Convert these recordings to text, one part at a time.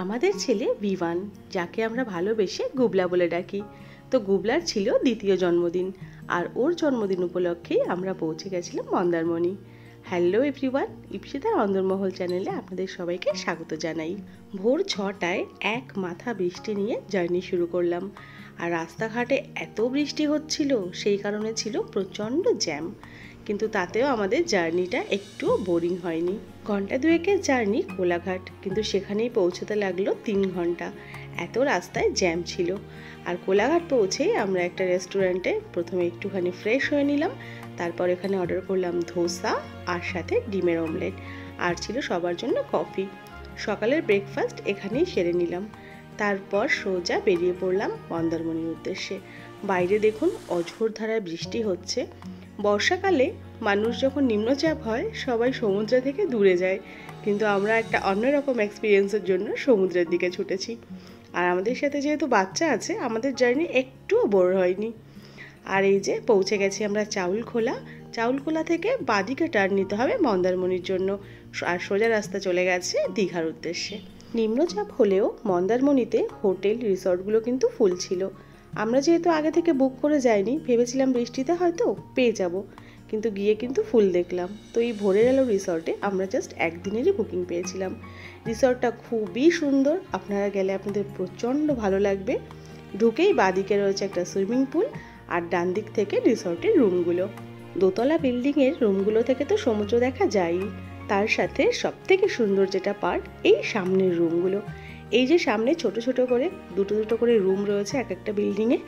আমাদের ছেলে বিভান, যাকে আমরা ভালোবেসে গুবলা বলে ডাকি। তো গুবলার ছিল দ্বিতীয় জন্মদিন, আর ওর জন্মদিন উপলক্ষেই আমরা পৌঁছে গেছিলাম মন্দারমণি। হ্যালো এভরিওয়ান, ইপসিতার অন্দরমহল চ্যানেলে আপনাদের সবাইকে স্বাগত জানাই। ভোর 6টায় এক মাথা বৃষ্টি নিয়ে জার্নি শুরু করলাম। আর রাস্তাঘাটে এত বৃষ্টি হচ্ছিল, সেই কারণে ছিল প্রচণ্ড জ্যাম। কিন্তু তাতেও আমাদের জার্নিটা একটুও বোরিং হয়নি। ঘন্টা দুয়েকের জার্নি কোলাঘাট, কিন্তু সেখানেই পৌঁছতে লাগলো 3 ঘন্টা। এত রাস্তায় জ্যাম ছিল। আর কোলাঘাট পৌঁছেই আমরা একটা রেস্টুরেন্টে প্রথমে একটুখানি ফ্রেশ হয়ে নিলাম। তারপর এখানে অর্ডার করলাম ধোসা আর সাথে ডিমের অমলেট, আর ছিল সবার জন্য কফি। সকালের ব্রেকফাস্ট এখানেই সেরে নিলাম। তারপর সোজা বেরিয়ে পড়লাম মন্দারমণির উদ্দেশ্যে। বাইরে দেখুন অঝোর ধারায় বৃষ্টি হচ্ছে। বর্ষাকালে মানুষ যখন নিম্নচাপ হয় সবাই সমুদ্র থেকে দূরে যায়, কিন্তু আমরা একটা অন্যরকম এক্সপিরিয়েন্সের জন্য সমুদ্রের দিকে ছুটেছি। আর আমাদের সাথে যেহেতু বাচ্চা আছে, আমাদের জার্নি একটুও বোর হয়নি। আর এই যে পৌঁছে গেছি আমরা চাউলখোলা থেকে বাদিকে টার্ন নিতে হবে মন্দারমণির জন্য, আর সোজা রাস্তা চলে গেছে দীঘার উদ্দেশ্যে। নিম্নচাপ হলেও মন্দারমণিতে হোটেল রিসর্টগুলো কিন্তু ফুল ছিল। আমরা যেহেতু আগে থেকে বুক করে যাইনি, ভেবেছিলাম বৃষ্টিতে হয়তো পেয়ে যাব, কিন্তু গিয়ে কিন্তু ফুল দেখলাম। তো এই ভোরের আলো রিসর্টে আমরা জাস্ট একদিনেরই বুকিং পেয়েছিলাম। রিসর্টটা খুবই সুন্দর, আপনারা গেলে আপনাদের প্রচণ্ড ভালো লাগবে। ঢুকেই বাদিকে রয়েছে একটা সুইমিং পুল, আর ডান দিক থেকে রিসর্টের রুমগুলো। দোতলা বিল্ডিংয়ের রুমগুলো থেকে তো সমুদ্র দেখা যায়ই, তার সাথে সবথেকে সুন্দর যেটা পার্ট, এই সামনের রুমগুলো। এই যে সামনে ছোট ছোট করে দুটো করে রুম রয়েছে এক একটা বিল্ডিংয়ে।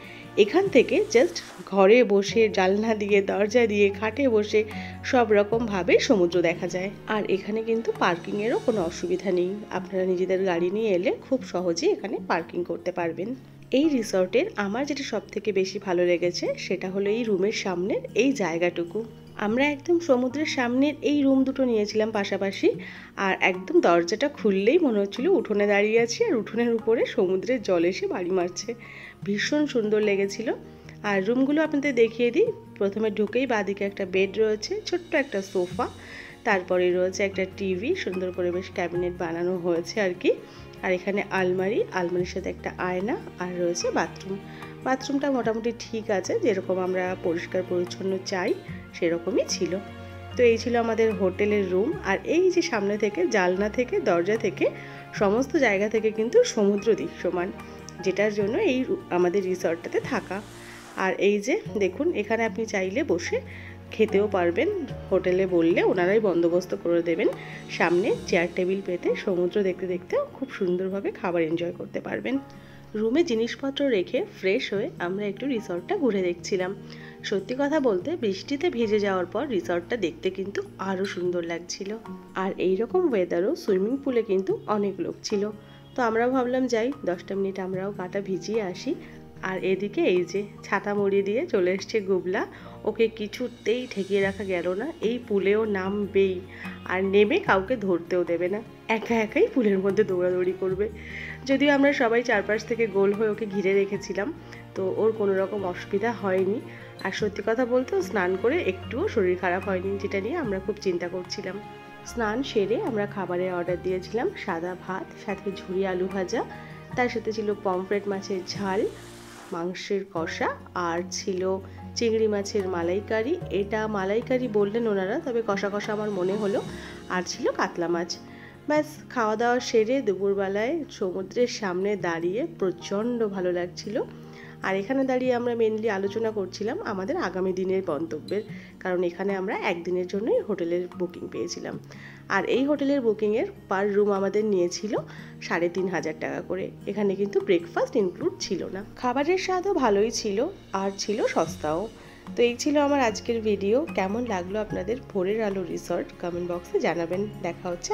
এখান থেকে জাস্ট ঘরে বসে, জানলা দিয়ে, দরজা দিয়ে, খাটে বসে সব রকমভাবে সমুদ্র দেখা যায়। আর এখানে কিন্তু পার্কিংয়েরও কোনো অসুবিধা নেই, আপনারা নিজেদের গাড়ি নিয়ে এলে খুব সহজেই এখানে পার্কিং করতে পারবেন। এই রিসর্টের আমার যেটা সব থেকে বেশি ভালো লেগেছে সেটা হলো এই রুমের সামনের এই জায়গাটুকু। আমরা একদম সমুদ্রের সামনের এই রুম দুটো নিয়েছিলাম পাশাপাশি, আর একদম দরজাটা খুললেই মনে হচ্ছিল উঠোনে দাঁড়িয়ে আছি, আর উঠোনের উপরে সমুদ্রের জল এসে বাড়ি মারছে। ভীষণ সুন্দর লেগেছিল। আর রুমগুলো আপনাদের দেখিয়ে দিই। প্রথমে ঢুকেই বাঁদিকে একটা বেড রয়েছে, ছোট্ট একটা সোফা, তারপরে রয়েছে একটা টিভি, সুন্দর করে বেশ ক্যাবিনেট বানানো হয়েছে আর কি। আর এখানে আলমারির সাথে একটা আয়না, আর রয়েছে বাথরুমটা মোটামুটি ঠিক আছে, যেরকম আমরা পরিষ্কার পরিচ্ছন্ন চাই সেরকমই ছিল। তো এই ছিল আমাদের হোটেলের রুম। আর এই যে সামনে থেকে, জানলা থেকে, দরজা থেকে, সমস্ত জায়গা থেকে কিন্তু সমুদ্র দৃশ্যমান, যেটার জন্য এই আমাদের রিসর্টটাতে থাকা। আর এই যে দেখুন, এখানে আপনি চাইলে বসে খেতেও পারবেন, হোটেলে বললে ওনারাই বন্দোবস্ত করে দেবেন। সামনে চেয়ার টেবিল পেতে সমুদ্র দেখতে দেখতেও খুব সুন্দরভাবে খাবার এনজয় করতে পারবেন। রুমে জিনিসপত্র রেখে ফ্রেশ হয়ে আমরা একটু রিসর্টটা ঘুরে দেখছিলাম। সত্যি কথা বলতে বৃষ্টিতে ভিজে যাওয়ার পর রিসর্টটা দেখতে কিন্তু আরও সুন্দর লাগছিল। আর এইরকম ওয়েদারও সুইমিং পুলে কিন্তু অনেক লোক ছিল। তো আমরা ভাবলাম যাই 10টা মিনিট আমরাও গাটা ভিজিয়ে আসি। আর এদিকে এই যে ছাতা মুড়ি দিয়ে চলে এসছে গুবলা, ওকে কিছুতেই ঠেকিয়ে রাখা গেল না। এই পুলেও নামবেই, আর নেমে কাউকে ধরতেও দেবে না, একা একাই পুলের মধ্যে দৌড়াদৌড়ি করবে। যদিও আমরা সবাই চারপাশ থেকে গোল হয়ে ওকে ঘিরে রেখেছিলাম, তো ওর কোনো রকম অসুবিধা হয়নি। আর সত্যি কথা বলতে ও স্নান করে একটুও শরীর খারাপ হয়নি, যেটা নিয়ে আমরা খুব চিন্তা করছিলাম। স্নান সেরে আমরা খাবারের অর্ডার দিয়েছিলাম সাদা ভাত, সাথে ঝুরি আলু ভাজা, তার সাথে ছিল পমফ্রেট মাছের ঝাল, মাংসের কষা, আর ছিল চিংড়ি মাছের মালাইকারি। এটা মালাইকারি বললেন ওনারা, তবে কষা কষা আমার মনে হলো। আর ছিল কাতলা মাছ। ব্যাস, খাওয়া দাওয়া সেরে দুপুরবেলায় সমুদ্রের সামনে দাঁড়িয়ে প্রচণ্ড ভালো লাগছিল। আর এখানে দাঁড়িয়ে আমরা মেনলি আলোচনা করছিলাম আমাদের আগামী দিনের গন্তব্যের, কারণ এখানে আমরা একদিনের জন্যই হোটেলের বুকিং পেয়েছিলাম। আর এই হোটেলের বুকিংয়ের পার রুম আমাদের নিয়েছিল 3,500 টাকা করে। এখানে কিন্তু ব্রেকফাস্ট ইনক্লুড ছিল না। খাবারের স্বাদও ভালোই ছিল, আর ছিল সস্তাও। তো এই ছিল আমার আজকের ভিডিও। কেমন লাগলো আপনাদের ভোরের আলো রিসর্ট, কমেন্ট বক্সে জানাবেন। দেখা হচ্ছে